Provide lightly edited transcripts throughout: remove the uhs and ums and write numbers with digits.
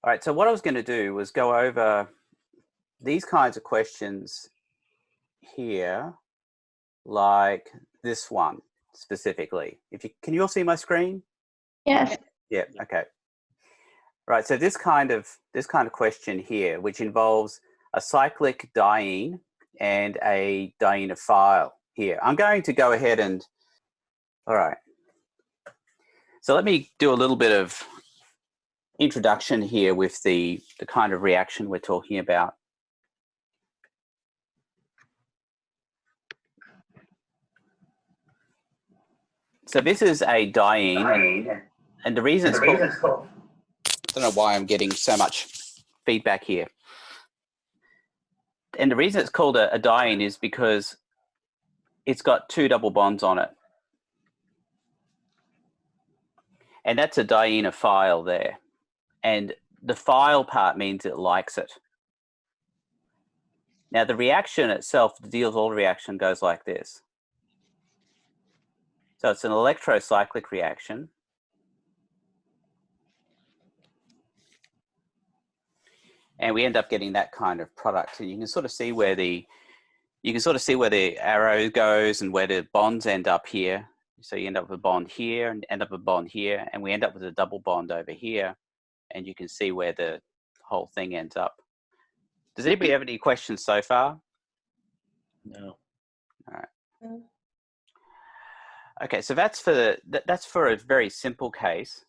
All right, so what I was going to do was go over these kinds of questions here, like this one specifically. Can you all see my screen? Yes. Yeah, okay. Right, so this kind of question here, which involves a cyclic diene and a dienophile here. I'm going to go ahead and, all right. So let me do a little bit of introduction here with the kind of reaction we're talking about. So this is a diene, and the reason it's called, I don't know why I'm getting so much feedback here. And the reason it's called a diene is because it's got two double bonds on it. And that's a dienophile there. And the phile part means it likes it. Now the reaction itself, the Diels-Alder reaction, goes like this. So it's an electrocyclic reaction. And we end up getting that kind of product. And you can sort of see where the arrow goes and where the bonds end up here. So you end up with a bond here and end up with a bond here, and we end up with a double bond over here. And you can see where the whole thing ends up. Does anybody have any questions so far? No. All right. Okay, so that's for a very simple case.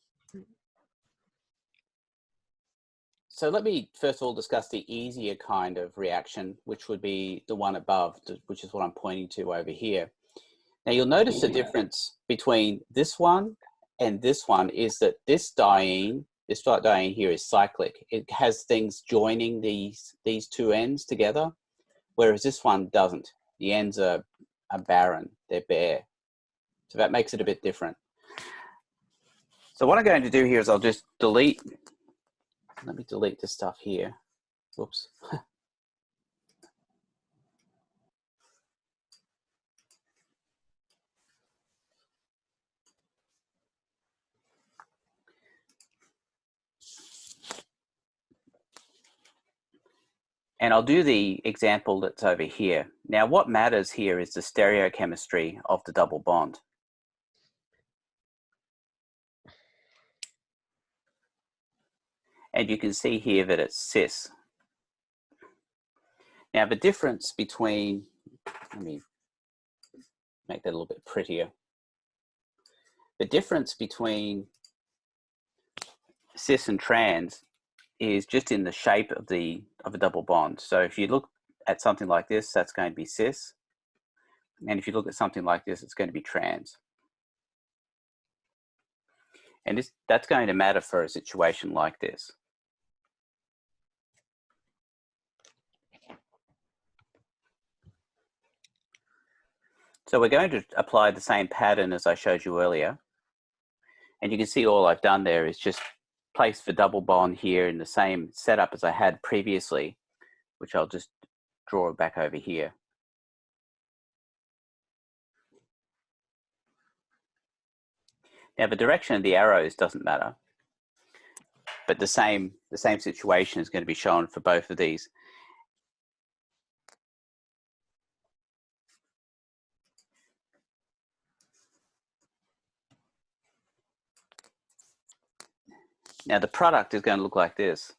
So let me first of all discuss the easier kind of reaction, which would be the one above, which is what I'm pointing to over here. Now you'll notice the difference between this one and this one is that this diene here is cyclic. It has things joining these two ends together, whereas this one doesn't. The ends are barren, they're bare. So that makes it a bit different. So what I'm going to do here is I'll just delete. Let me delete this stuff here. Whoops. And I'll do the example that's over here. Now what matters here is the stereochemistry of the double bond. And you can see here that it's cis. Now the difference between, let me make that a little bit prettier. The difference between cis and trans is just in the shape of a double bond. So if you look at something like this, that's going to be cis. And if you look at something like this, it's going to be trans. And that's going to matter for a situation like this. So we're going to apply the same pattern as I showed you earlier. And you can see all I've done there is just place the double bond here in the same setup as I had previously, which I'll just draw back over here. Now the direction of the arrows doesn't matter, but the same situation is going to be shown for both of these. Now the product is going to look like this.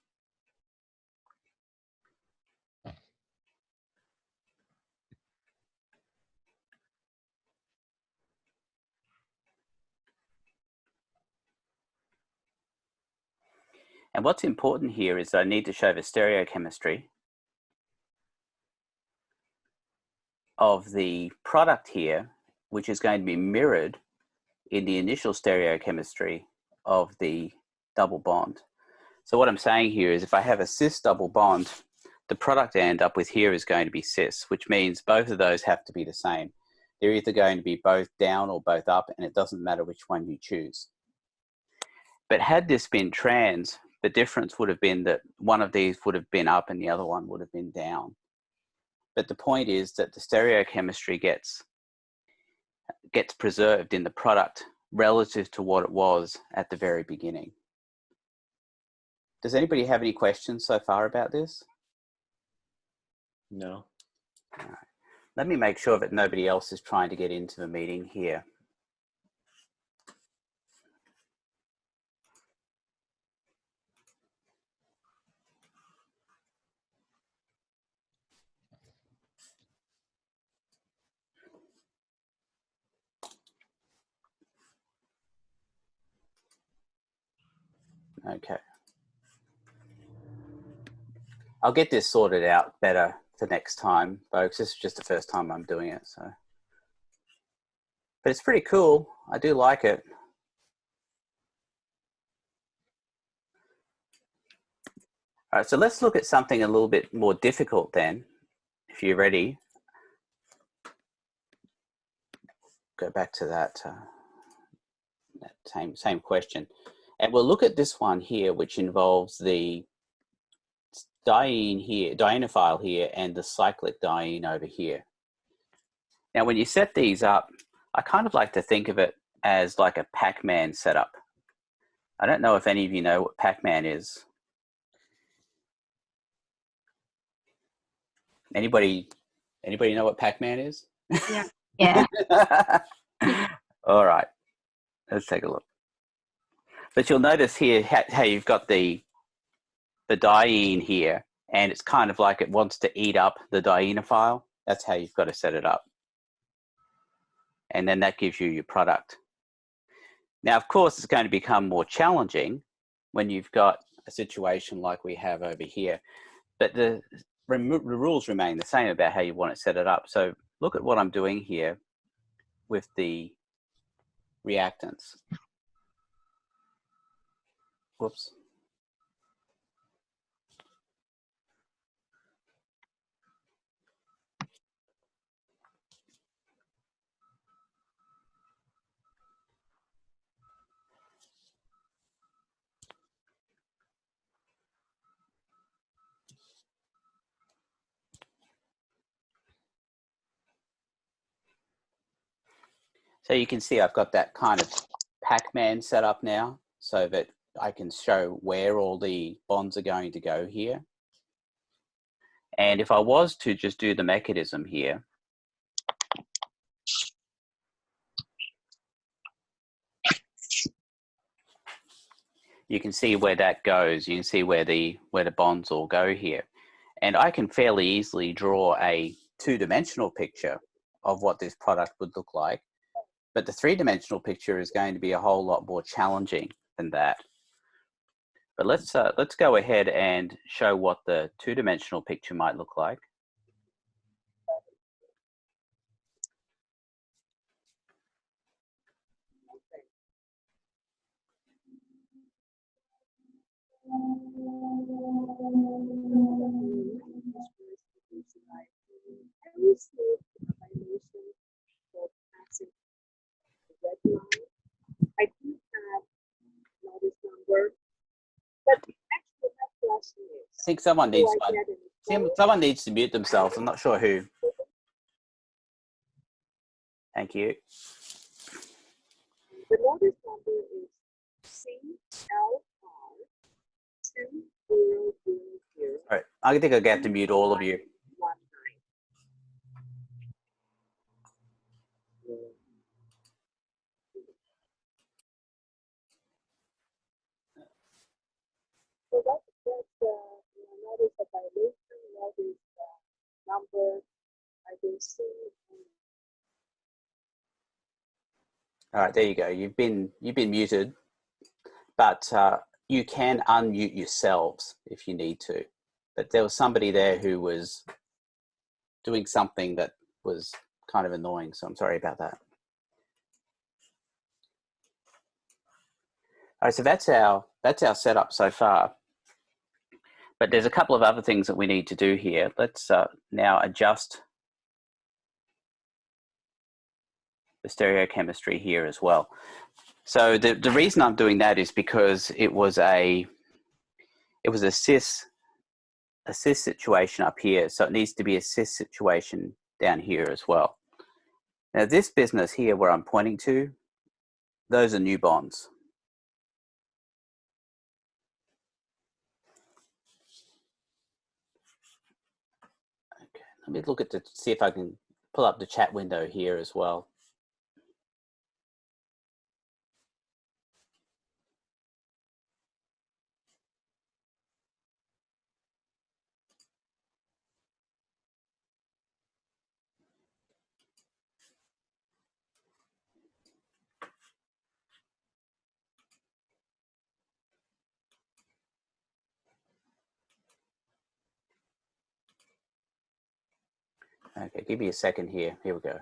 And what's important here is that I need to show the stereochemistry of the product here, which is going to be mirrored in the initial stereochemistry of the double bond. So what I'm saying here is if I have a cis double bond, the product I end up with here is going to be cis, which means both of those have to be the same. They're either going to be both down or both up, and it doesn't matter which one you choose. But had this been trans, the difference would have been that one of these would have been up and the other one would have been down. But the point is that the stereochemistry gets preserved in the product relative to what it was at the very beginning. Does anybody have any questions so far about this? No. All right. Let me make sure that nobody else is trying to get into the meeting here. Okay. I'll get this sorted out better for next time, folks. This is just the first time I'm doing it, so. But it's pretty cool. I do like it. All right, so let's look at something a little bit more difficult then, if you're ready. Go back to that, that same question. And we'll look at this one here, which involves the diene here, dienophile here, and the cyclic diene over here. Now, when you set these up, I kind of like to think of it as like a Pacman setup. I don't know if any of you know what Pacman is. Anybody know what Pacman is? Yeah. Yeah. All right, let's take a look. But you'll notice here how you've got the diene here, and it's kind of like it wants to eat up the dienophile. That's how you've got to set it up. And then that gives you your product. Now, of course, it's going to become more challenging when you've got a situation like we have over here. But the rules remain the same about how you want to set it up. So look at what I'm doing here with the reactants. Whoops. So you can see I've got that kind of Pacman set up now so that I can show where all the bonds are going to go here. And if I was to just do the mechanism here, you can see where that goes. You can see where the bonds all go here. And I can fairly easily draw a two-dimensional picture of what this product would look like. But the three-dimensional picture is going to be a whole lot more challenging than that. But let's go ahead and show what the two-dimensional picture might look like. I do have notice number, but actually my question is, I think someone needs to mute themselves. I'm not sure who. Thank you. the notice number is CLR2000. All right, I think I'll get to mute all of you. So that's notice of violation, notice number, I can see. All right, there you go. You've been muted, but you can unmute yourselves if you need to. But there was somebody there who was doing something that was kind of annoying, so I'm sorry about that. All right, so that's our setup so far. But there's a couple of other things that we need to do here. Let's now adjust the stereochemistry here as well. So the reason I'm doing that is because it was a cis situation up here, so it needs to be a cis situation down here as well. Now this business here where I'm pointing to, those are new bonds. let me look at the, see if I can pull up the chat window here as well. Okay, give me a second here. Here we go.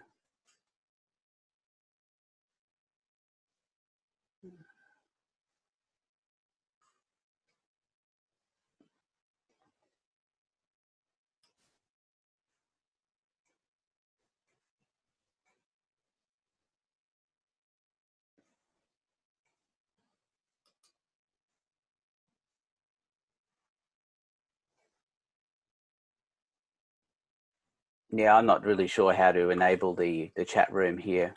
Yeah, I'm not really sure how to enable the chat room here,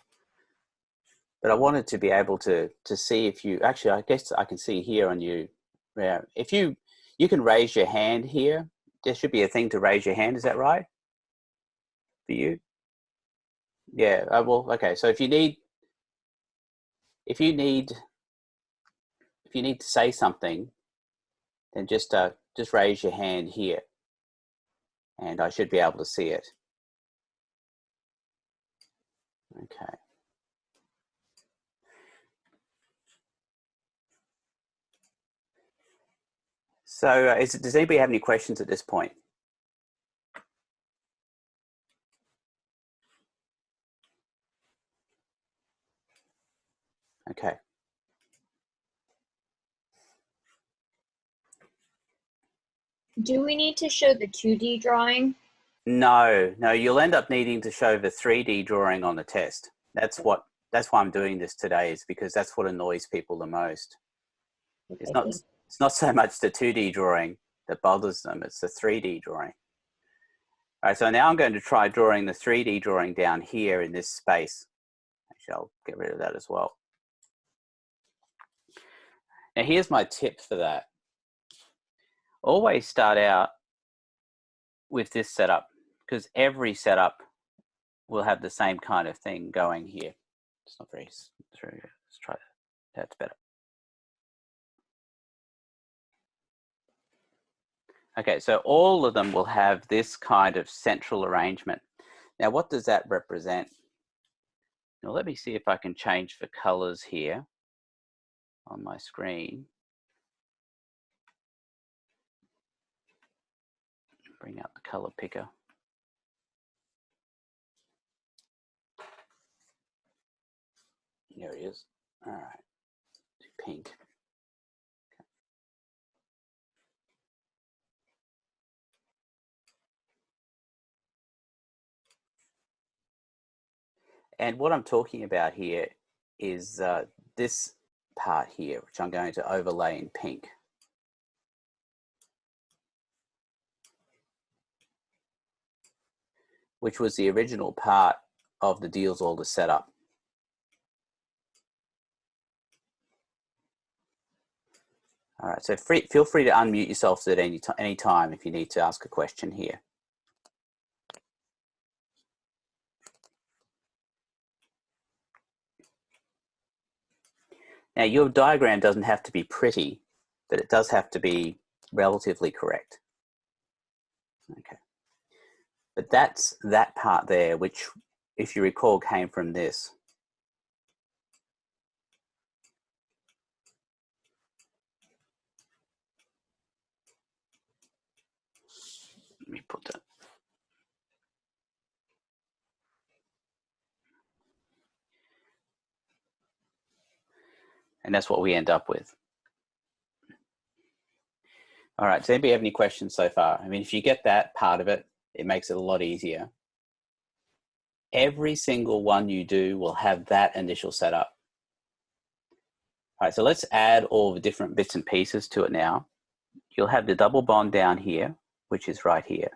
but I wanted to be able to see if you, actually, I guess I can see here on you, yeah, if you can raise your hand here. There should be a thing to raise your hand. Is that right for you? Yeah. Well, okay. So if you need to say something, then just raise your hand here, and I should be able to see it. Okay. So does anybody have any questions at this point? Okay. Do we need to show the 2D drawing? No, you'll end up needing to show the 3D drawing on the test. That's why I'm doing this today, is because that's what annoys people the most. It's not so much the 2D drawing that bothers them, it's the 3D drawing. All right, so now I'm going to try drawing the 3D drawing down here in this space. Actually, I'll get rid of that as well. Now here's my tip for that. Always start out with this setup, because every setup will have the same kind of thing going here. It's not very, let's try that. That's better. Okay, so all of them will have this kind of central arrangement. Now, what does that represent? Now, let me see if I can change the colors here on my screen. Bring up the color picker. There it is. All right, pink. And what I'm talking about here is this part here, which I'm going to overlay in pink. Which was the original part of the deals order setup. All right, so feel free to unmute yourselves at any time if you need to ask a question here. Now, your diagram doesn't have to be pretty, but it does have to be relatively correct. Okay. But that's that part there, which, if you recall, came from this. Let me put that. And that's what we end up with. All right, does anybody have any questions so far? I mean, if you get that part of it, it makes it a lot easier. Every single one you do will have that initial setup. All right, so let's add all the different bits and pieces to it now. You'll have the double bond down here, which is right here.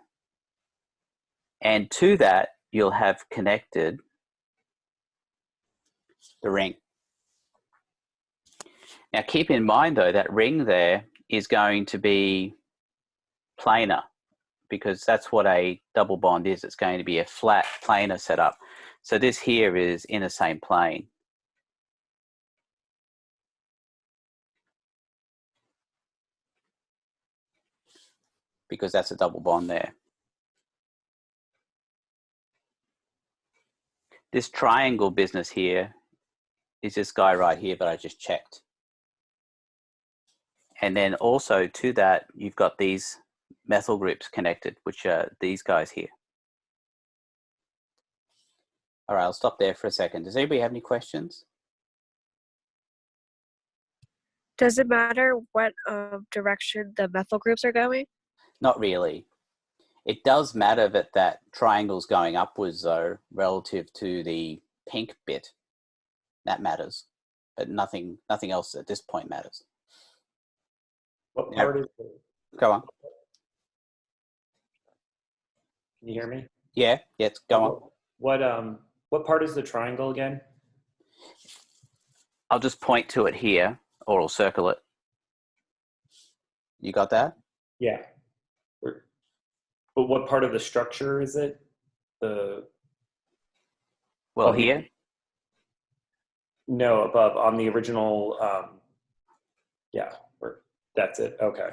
And to that, you'll have connected the ring. Now, keep in mind, though, that ring there is going to be planar. because that's what a double bond is. It's going to be a flat planar setup. So this here is in the same plane. Because that's a double bond there. This triangle business here is this guy right here that I just checked. And then also to that, you've got these methyl groups connected, which are these guys here. All right, I'll stop there for a second. Does anybody have any questions? Does it matter what direction the methyl groups are going? Not really. It does matter that that triangle's going upwards though, relative to the pink bit. That matters, but nothing else at this point matters. What part is the, Go on. can you hear me? Yeah, yes, go on. What part is the triangle again? I'll just point to it here, or I'll circle it. You got that? Yeah. But what part of the structure is it? Well, here? No, above on the original. Yeah, that's it. Okay.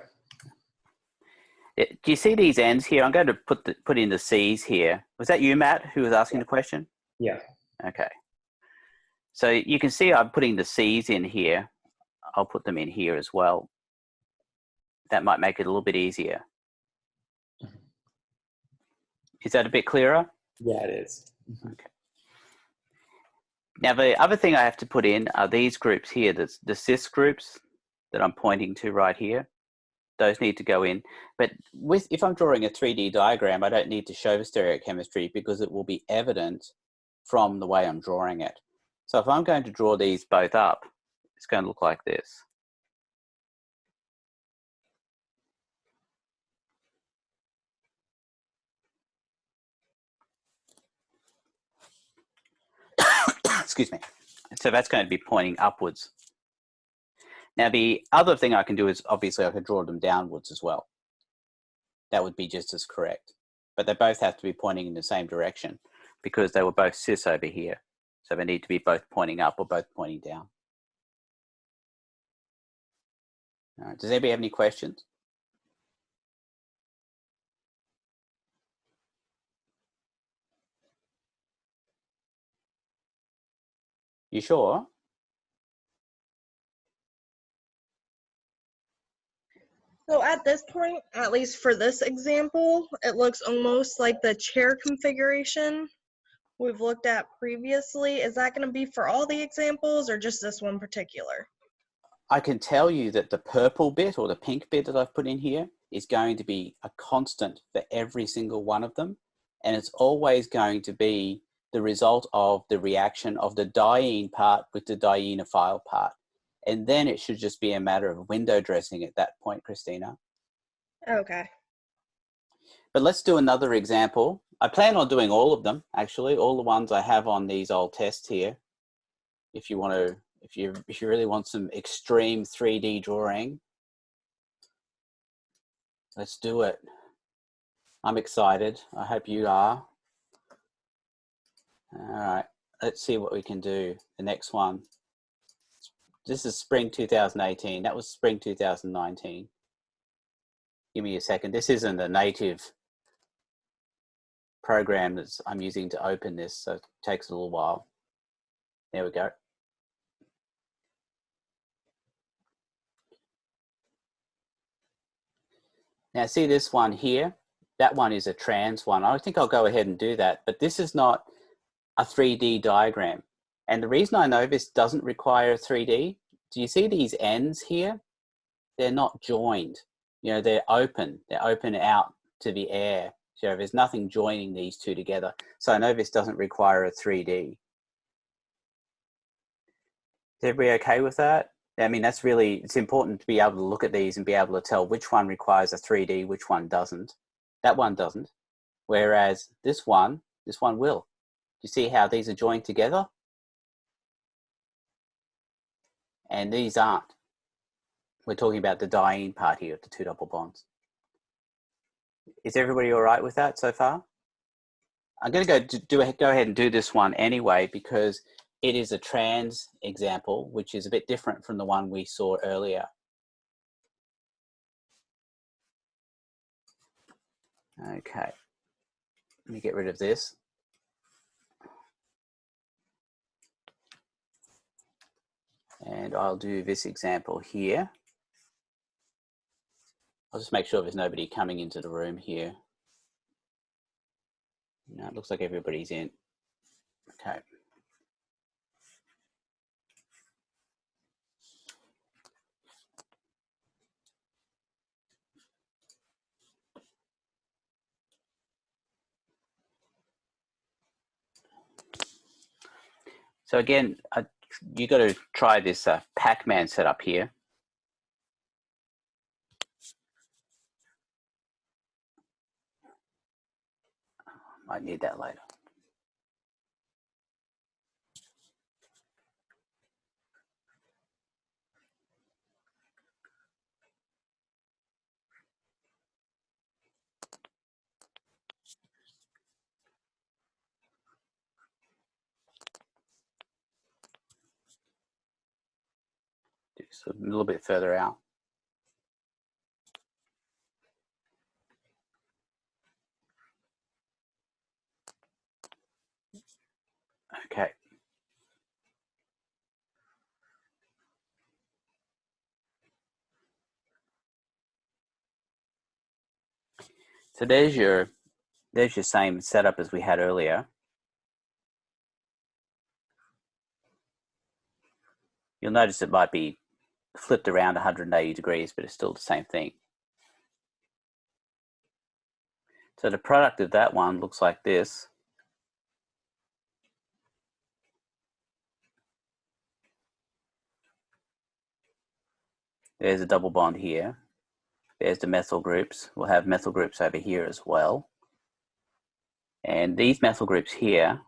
Do you see these ends here? I'm going to put in the C's here. Was that you, Matt, who was asking the question? Yeah. Okay. So you can see I'm putting the C's in here. I'll put them in here as well. That might make it a little bit easier. Is that a bit clearer? Yeah, it is. Okay. Now, the other thing I have to put in are these groups here, the cis groups that I'm pointing to right here. Those need to go in. But if I'm drawing a 3D diagram, I don't need to show the stereochemistry because it will be evident from the way I'm drawing it. So if I'm going to draw these both up, it's going to look like this. Excuse me. So that's going to be pointing upwards. Now, the other thing I can do is obviously I could draw them downwards as well. That would be just as correct. But they both have to be pointing in the same direction because they were both cis over here. So they need to be both pointing up or both pointing down. All right. Does anybody have any questions? You sure? So at this point, at least for this example, it looks almost like the chair configuration we've looked at previously. Is that going to be for all the examples or just this one particular? I can tell you that the purple bit or the pink bit that I've put in here is going to be a constant for every single one of them. And it's always going to be the result of the reaction of the diene part with the dienophile part. And then it should just be a matter of window dressing at that point, Christina. Okay. But let's do another example. I plan on doing all of them, actually, all the ones I have on these old tests here. If you want to, if you really want some extreme 3D drawing, let's do it. I'm excited. I hope you are. All right, let's see what we can do. The next one. This is spring 2018. That was spring 2019. Give me a second. This isn't a native program that I'm using to open this, so it takes a little while. There we go. Now see this one here? That one is a trans one. I think I'll go ahead and do that, but this is not a 3D diagram. And the reason I know this doesn't require a 3D, do you see these ends here? They're not joined. You know, they're open out to the air. So there's nothing joining these two together. So I know this doesn't require a 3D. Is everybody okay with that? I mean, that's really, it's important to be able to look at these and be able to tell which one requires a 3D, which one doesn't. That one doesn't. Whereas this one will. You see how these are joined together? And these aren't. We're talking about the diene part here of the two double bonds. Is everybody all right with that so far? I'm going to go ahead and do this one anyway, because it is a trans example, which is a bit different from the one we saw earlier. Okay, let me get rid of this. And I'll do this example here. I'll just make sure there's nobody coming into the room here. No, it looks like everybody's in. Okay. So again, you got to try this Pacman setup here. Might need that later. Just a little bit further out. Okay. So there's your same setup as we had earlier. You'll notice it might be flipped around 180 degrees, but it's still the same thing. So the product of that one looks like this. There's a double bond here. There's the methyl groups. We'll have methyl groups over here as well. And these methyl groups here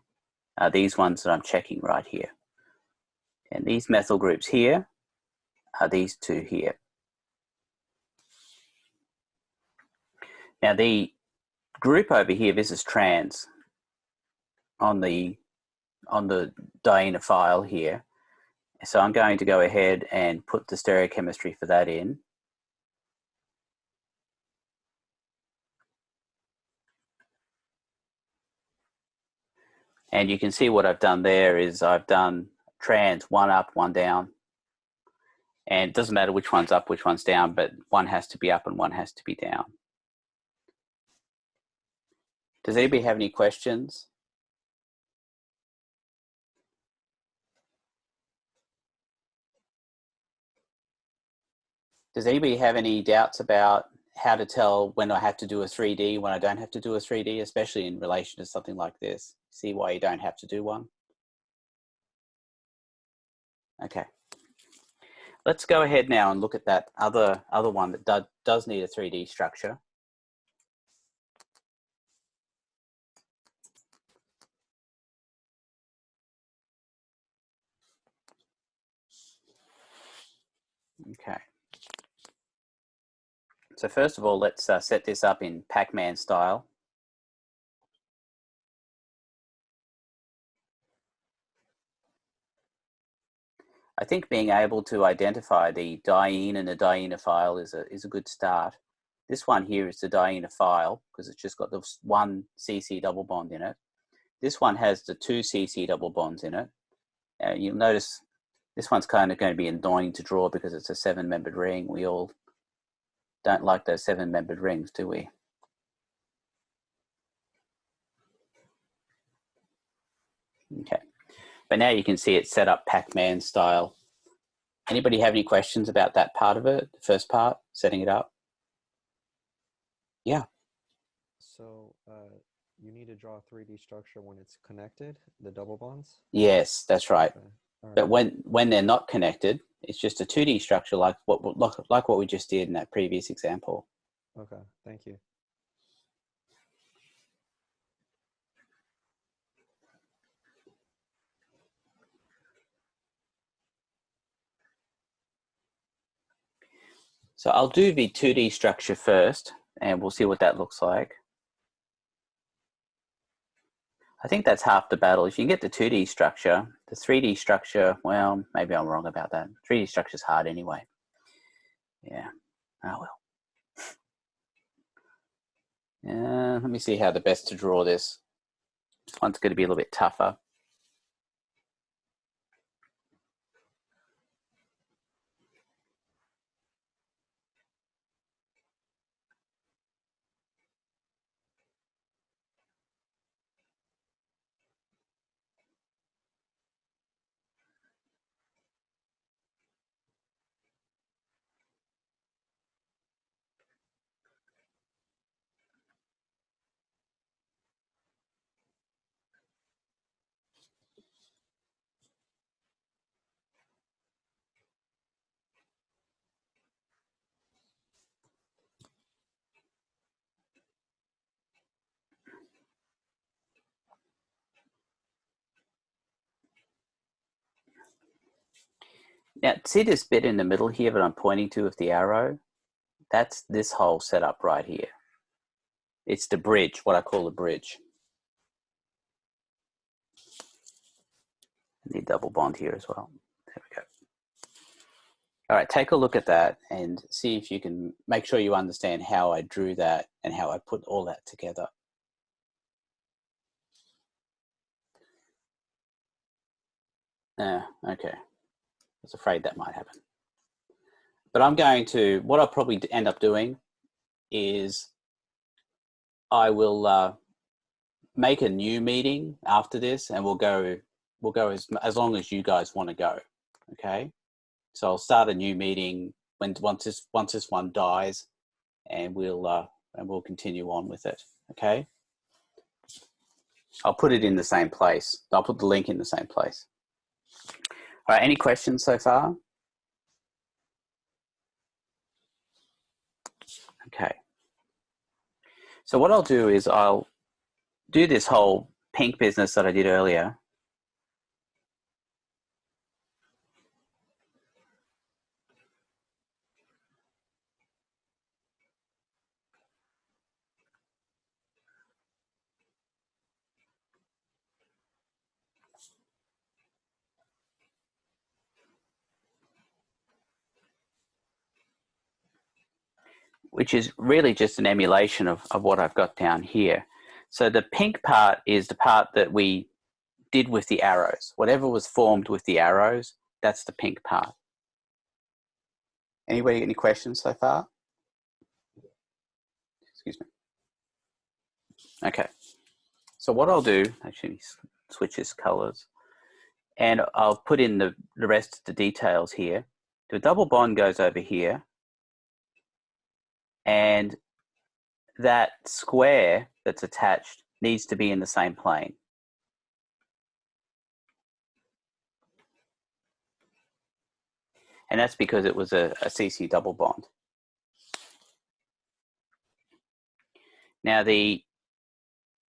are these ones that I'm checking right here. And these methyl groups here are these two here. Now the group over here, this is trans on the dienophile here. So I'm going to go ahead and put the stereochemistry for that in. And you can see what I've done there is I've done trans, one up, one down. And it doesn't matter which one's up, which one's down, but one has to be up and one has to be down. Does anybody have any questions? Does anybody have any doubts about how to tell when I have to do a 3D, when I don't have to do a 3D, especially in relation to something like this? See why you don't have to do one? Okay. Let's go ahead now and look at that other one that does need a 3D structure. Okay. So first of all, let's set this up in Pacman style. I think being able to identify the diene and the dienophile is a good start. This one here is the dienophile because it's just got the one CC double bond in it. This one has the two CC double bonds in it. You'll notice this one's kind of going to be annoying to draw because it's a 7-membered ring. We all don't like those 7-membered rings, do we? Okay, but now you can see it's set up Pacman style. Anybody have any questions about that part of it, the first part, setting it up? Yeah. So you need to draw a 3D structure when it's connected, the double bonds? Yes, that's right. Okay. All But right. when they're not connected, it's just a 2D structure like what we just did in that previous example. Okay, thank you. So I'll do the 2D structure first, and we'll see what that looks like. I think that's half the battle. If you can get the 2D structure, the 3D structure, well, maybe I'm wrong about that. 3D structure is hard anyway. Yeah, oh well. Let me see how the best to draw this. This one's going to be a little bit tougher. Now, see this bit in the middle here that I'm pointing to with the arrow? That's this whole setup right here. It's the bridge, what I call the bridge. I need double bond here as well. There we go. All right, take a look at that and see if you can make sure you understand how I drew that and how I put all that together. Okay. I was afraid that might happen. But I'm going to, what I'll probably end up doing is I will make a new meeting after this, and we'll go as long as you guys want to go. Okay. So I'll start a new meeting once this one dies, and we'll continue on with it. Okay. I'll put it in the same place. I'll put the link in the same place. All right. Any questions so far? Okay. So what I'll do is I'll do this whole pink business that I did earlier. Which is really just an emulation of what I've got down here. So the pink part is the part that we did with the arrows. Whatever was formed with the arrows, that's the pink part. Anybody any questions so far? Excuse me. Okay. So what I'll do, actually switch this colors, and I'll put in the rest of the details here. The double bond goes over here, and that square that's attached needs to be in the same plane. And that's because it was a CC double bond. Now the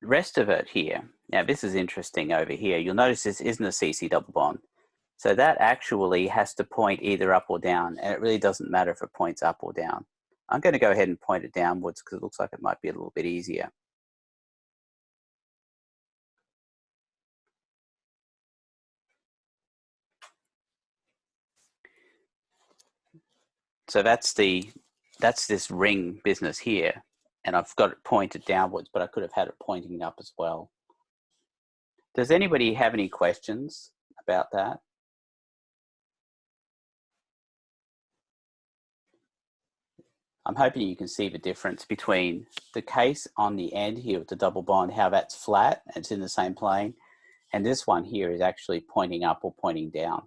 rest of it here, now this is interesting over here. You'll notice this isn't a CC double bond. So that actually has to point either up or down, and it really doesn't matter if it points up or down. I'm going to go ahead and point it downwards because it looks like it might be a little bit easier. So that's this ring business here, and I've got it pointed downwards, but I could have had it pointing up as well. Does anybody have any questions about that? I'm hoping you can see the difference between the case on the end here with the double bond, how that's flat, and it's in the same plane, and this one here is actually pointing up or pointing down.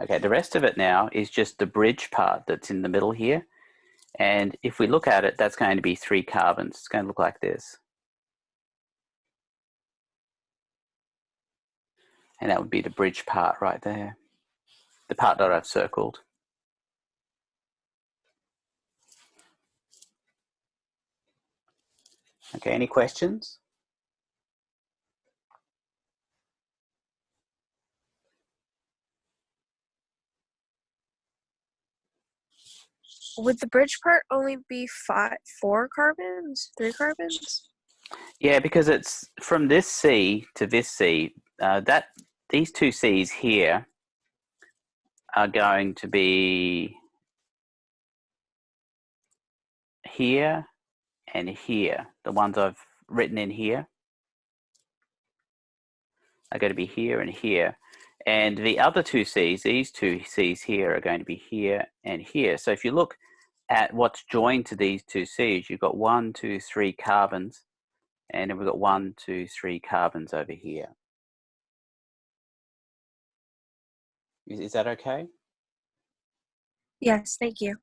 Okay, the rest of it now is just the bridge part that's in the middle here. And if we look at it, that's going to be 3 carbons. It's going to look like this. And that would be the bridge part right there, the part that I've circled. Okay, any questions? would the bridge part only be 4 carbons, 3 carbons? Yeah, because it's from this C to this C. These two C's here are going to be here and here. The ones I've written in here are going to be here and here. And the other two C's, these two C's here, are going to be here and here. So if you look at what's joined to these two C's, you've got 1, 2, 3 carbons, and then we've got 1, 2, 3 carbons over here. Is that okay? Yes, thank you.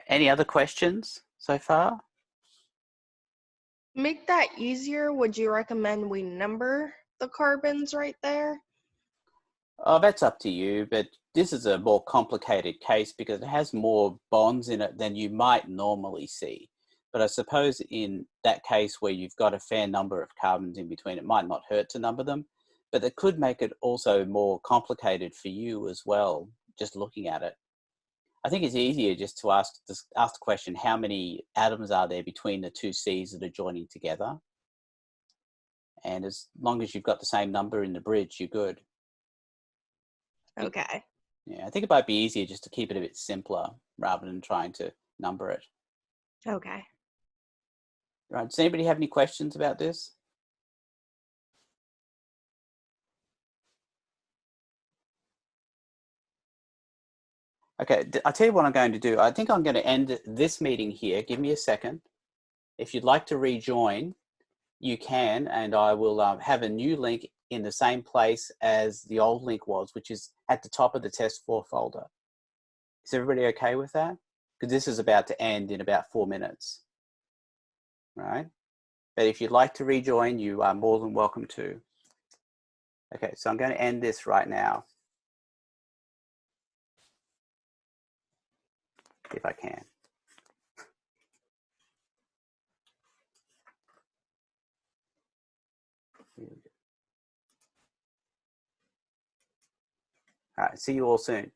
Any other questions so far? Make that easier, would you recommend we number the carbons right there? Oh, that's up to you, but this is a more complicated case because it has more bonds in it than you might normally see. But I suppose in that case where you've got a fair number of carbons in between, it might not hurt to number them, but it could make it also more complicated for you as well, just looking at it. I think it's easier just to ask the question, how many atoms are there between the two C's that are joining together? And as long as you've got the same number in the bridge, you're good. Okay. Yeah, I think it might be easier just to keep it a bit simpler rather than trying to number it. Okay. Right, does anybody have any questions about this? Okay, I'll tell you what I'm going to do. I think I'm going to end this meeting here. Give me a second. If you'd like to rejoin, you can, and I will have a new link in the same place as the old link was, which is at the top of the test4 folder. Is everybody okay with that? Because this is about to end in about 4 minutes, right? But if you'd like to rejoin, you are more than welcome to. Okay, so I'm going to end this right now, if I can. All right, see you all soon.